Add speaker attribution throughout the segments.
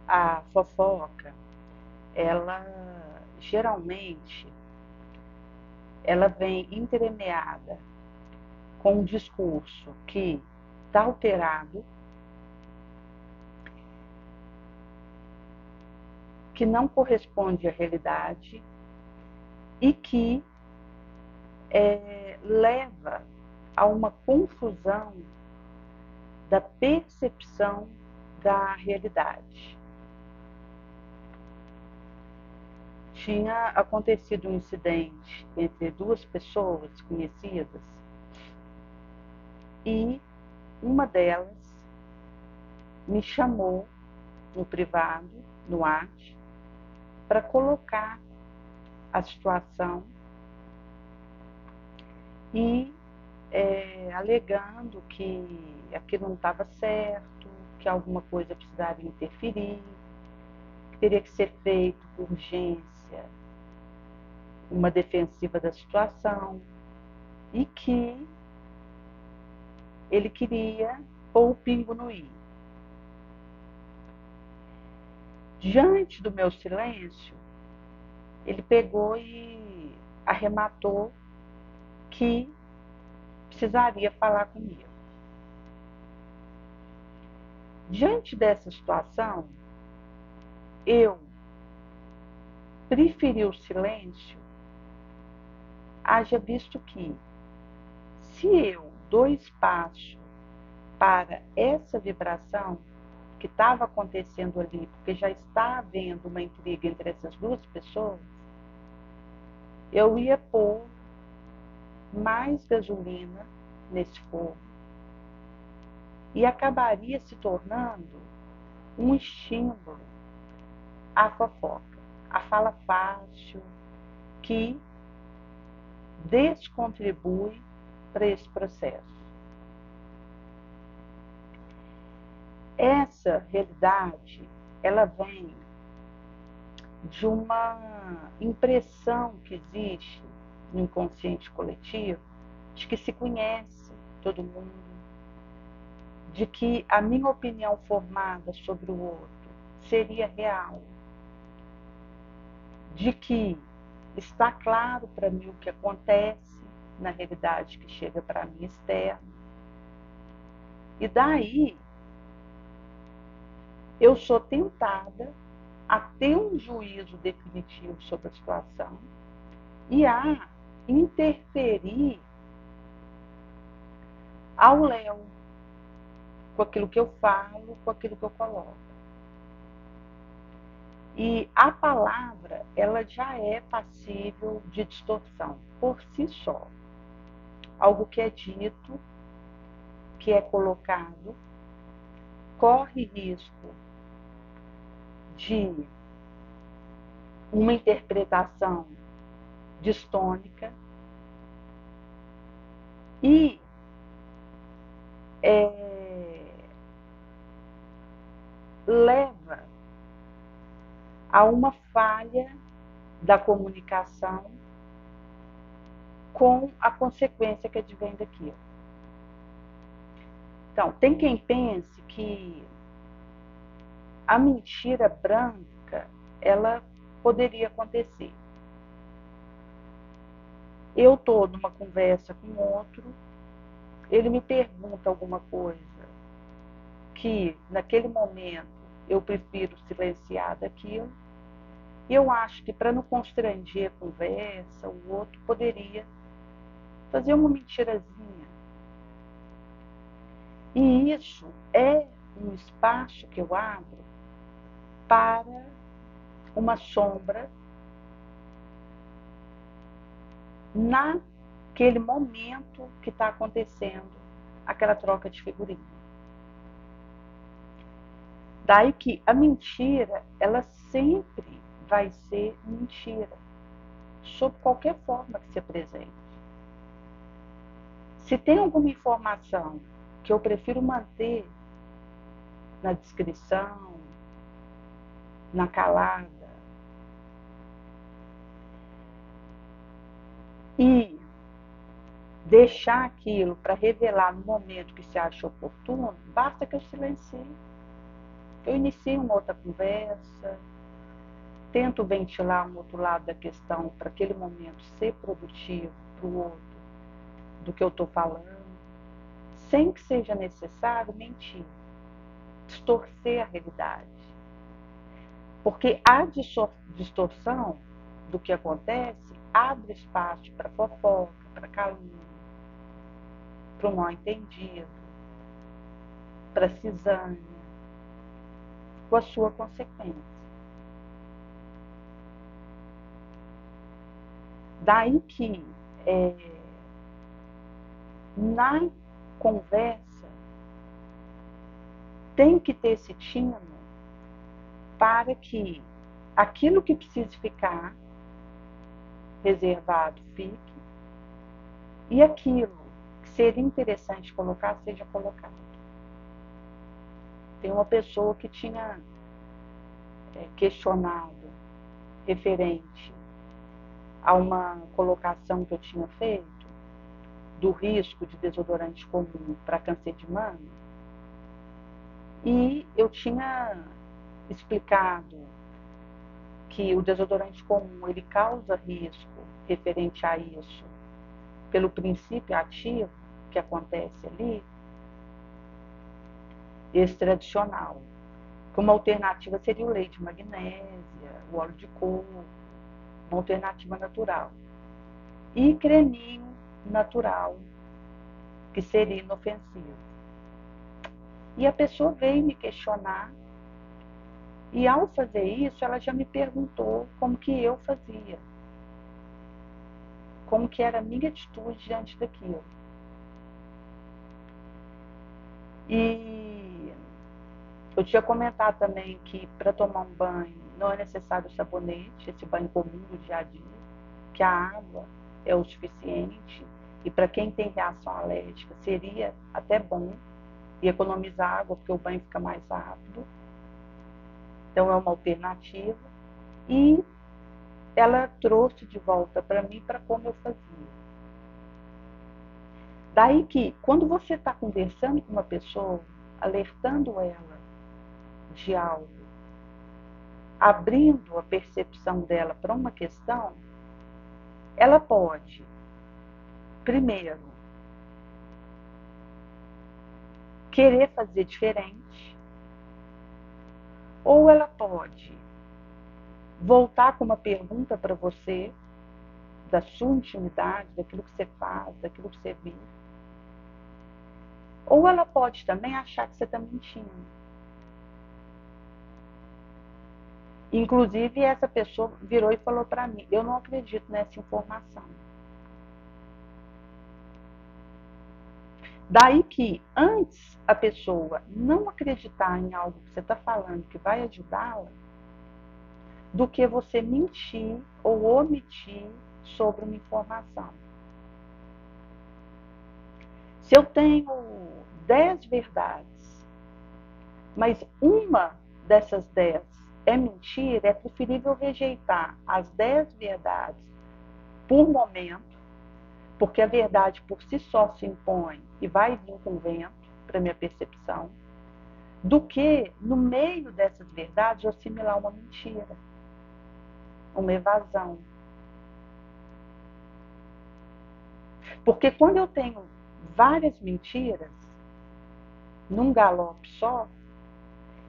Speaker 1: A fofoca, ela geralmente ela vem entremeada com um discurso que está alterado, que não corresponde à realidade e que leva a uma confusão da percepção da realidade. Tinha acontecido um incidente entre duas pessoas conhecidas e uma delas me chamou no privado, no WhatsApp, para colocar a situação e alegando que aquilo não estava certo, que alguma coisa precisaria interferir, que teria que ser feito por urgência uma defensiva da situação e que ele queria pôr o pingo no i. Diante do meu silêncio, ele pegou e arrematou que precisaria falar comigo. Diante dessa situação, eu preferi o silêncio, haja visto que, se eu dou espaço para essa vibração que estava acontecendo ali, porque já está havendo uma intriga entre essas duas pessoas, eu ia pôr mais gasolina nesse fogo e acabaria se tornando um estímulo à fofoca, à fala fácil, que descontribui para esse processo. Essa realidade, ela vem de uma impressão que existe no inconsciente coletivo, de que se conhece todo mundo, de que a minha opinião formada sobre o outro seria real, de que está claro para mim o que acontece na realidade que chega para mim externa. E daí eu sou tentada a ter um juízo definitivo sobre a situação e a interferir ao léu, com aquilo que eu falo, com aquilo que eu coloco. E a palavra, ela já é passível de distorção, por si só. Algo que é dito, que é colocado, corre risco de uma interpretação distônica e leva a uma falha da comunicação com a consequência que advém daquilo. Então, tem quem pense que a mentira branca, ela poderia acontecer. Eu estou numa conversa com outro, ele me pergunta alguma coisa que, naquele momento, eu prefiro silenciar daquilo, e eu acho que, para não constranger a conversa, o outro poderia fazer uma mentirazinha. E isso é um espaço que eu abro para uma sombra naquele momento que está acontecendo aquela troca de figurinha. Daí que a mentira, ela sempre vai ser mentira, sob qualquer forma que se apresente. Se tem alguma informação que eu prefiro manter na descrição, na calada, e deixar aquilo para revelar no momento que se acha oportuno, basta que eu silencie. eu inicio uma outra conversa, tento ventilar um outro lado da questão para aquele momento ser produtivo para o outro do que eu estou falando, sem que seja necessário mentir, distorcer a realidade. Porque a distorção do que acontece abre espaço para fofoca, para calúnia, para o mal entendido, para cisânia, com a sua consequência. Daí que na conversa tem que ter esse tino para que aquilo que precisa ficar reservado fique e aquilo que seria interessante colocar seja colocado. Tem uma pessoa que tinha questionado referente a uma colocação que eu tinha feito do risco de desodorante comum para câncer de mama, e eu tinha explicado que o desodorante comum ele causa risco referente a isso pelo princípio ativo que acontece ali, esse tradicional. Uma alternativa seria o leite de magnésia, o óleo de coco, uma alternativa natural. E creminho natural, que seria inofensivo. E a pessoa veio me questionar, e ao fazer isso, ela já me perguntou como que eu fazia, como que era a minha atitude diante daquilo. E eu tinha comentado também que para tomar um banho não é necessário sabonete, esse banho comum do dia a dia, que a água é o suficiente, e para quem tem reação alérgica seria até bom, e economizar água, porque o banho fica mais rápido. Então é uma alternativa. E ela trouxe de volta para mim para como eu fazia. Daí que, quando você está conversando com uma pessoa, alertando ela de algo, abrindo a percepção dela para uma questão, ela pode, primeiro, querer fazer diferente, ou ela pode voltar com uma pergunta para você, da sua intimidade, daquilo que você faz, daquilo que você vive. Ou ela pode também achar que você está mentindo. Inclusive, essa pessoa virou e falou para mim, eu não acredito nessa informação. Daí que, antes a pessoa não acreditar em algo que você está falando que vai ajudá-la, do que você mentir ou omitir sobre uma informação. Se eu tenho 10 verdades, mas uma dessas 10 é mentira, é preferível rejeitar as 10 verdades por momento, porque a verdade por si só se impõe e vai vir com o vento, para minha percepção, do que, no meio dessas verdades, eu assimilar uma mentira, uma evasão. Porque quando eu tenho várias mentiras num galope só,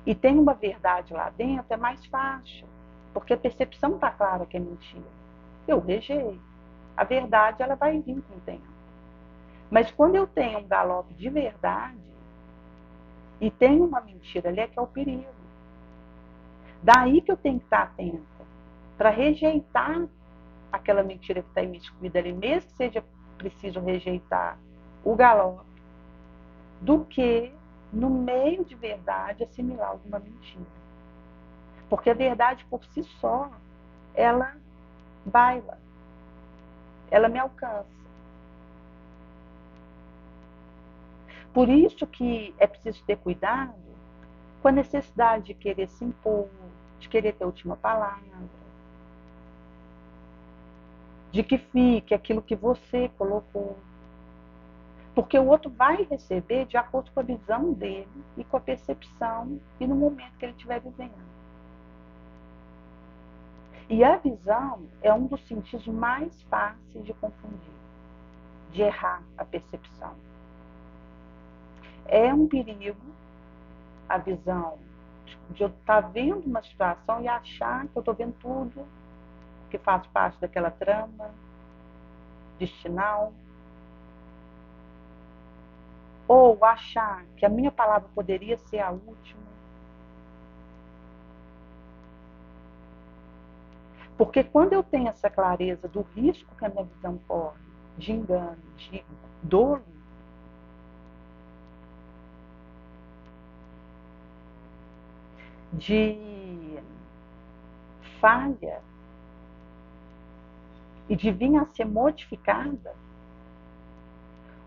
Speaker 1: e tem uma verdade lá dentro, é mais fácil, porque a percepção está clara que é mentira. Eu rejeito. A verdade ela vai vir com o tempo. Mas quando eu tenho um galope de verdade, e tem uma mentira ali, é que é o perigo. Daí que eu tenho que estar atenta, para rejeitar aquela mentira que está imiscuída ali, mesmo que seja preciso rejeitar o galope, do que, no meio de verdade, assimilar alguma mentira. Porque a verdade por si só, ela baila, ela me alcança. Por isso que é preciso ter cuidado com a necessidade de querer se impor, de querer ter a última palavra, de que fique aquilo que você colocou. Porque o outro vai receber de acordo com a visão dele e com a percepção condição e no momento que ele estiver vivendo. E a visão é um dos sentidos mais fáceis de confundir, de errar a percepção. É um perigo a visão de eu estar vendo uma situação e achar que eu estou vendo tudo que faz parte daquela trama destinal, ou achar que a minha palavra poderia ser a última. Porque quando eu tenho essa clareza do risco que a minha visão corre, de engano, de dolo, de falha e de vir a ser modificada,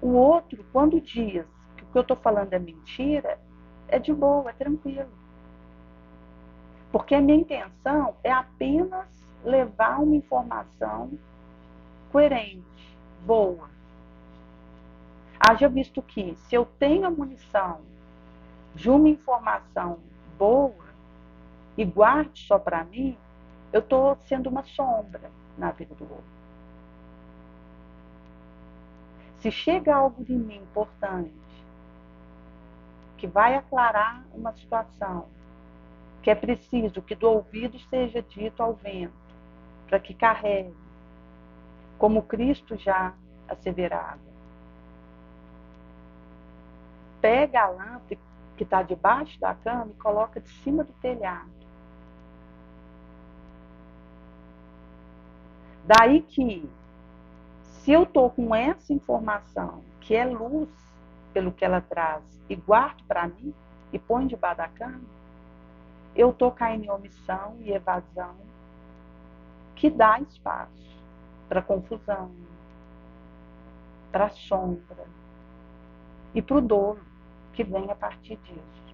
Speaker 1: o outro, quando diz que o que eu estou falando é mentira, é de boa, é tranquilo. Porque a minha intenção é apenas levar uma informação coerente, boa. Haja visto que, se eu tenho a munição de uma informação boa e guardo só para mim, eu estou sendo uma sombra na vida do outro. Se chega algo de mim importante, que vai aclarar uma situação, que é preciso que do ouvido seja dito ao vento, para que carregue, como Cristo já asseverava. Pega a lâmpada que está debaixo da cama e coloca de cima do telhado. Daí que, se eu estou com essa informação, que é luz pelo que ela traz, e guardo para mim, e põe debaixo da cama, eu estou caindo em omissão e evasão, que dá espaço para confusão, para sombra e para o dolo que vem a partir disso.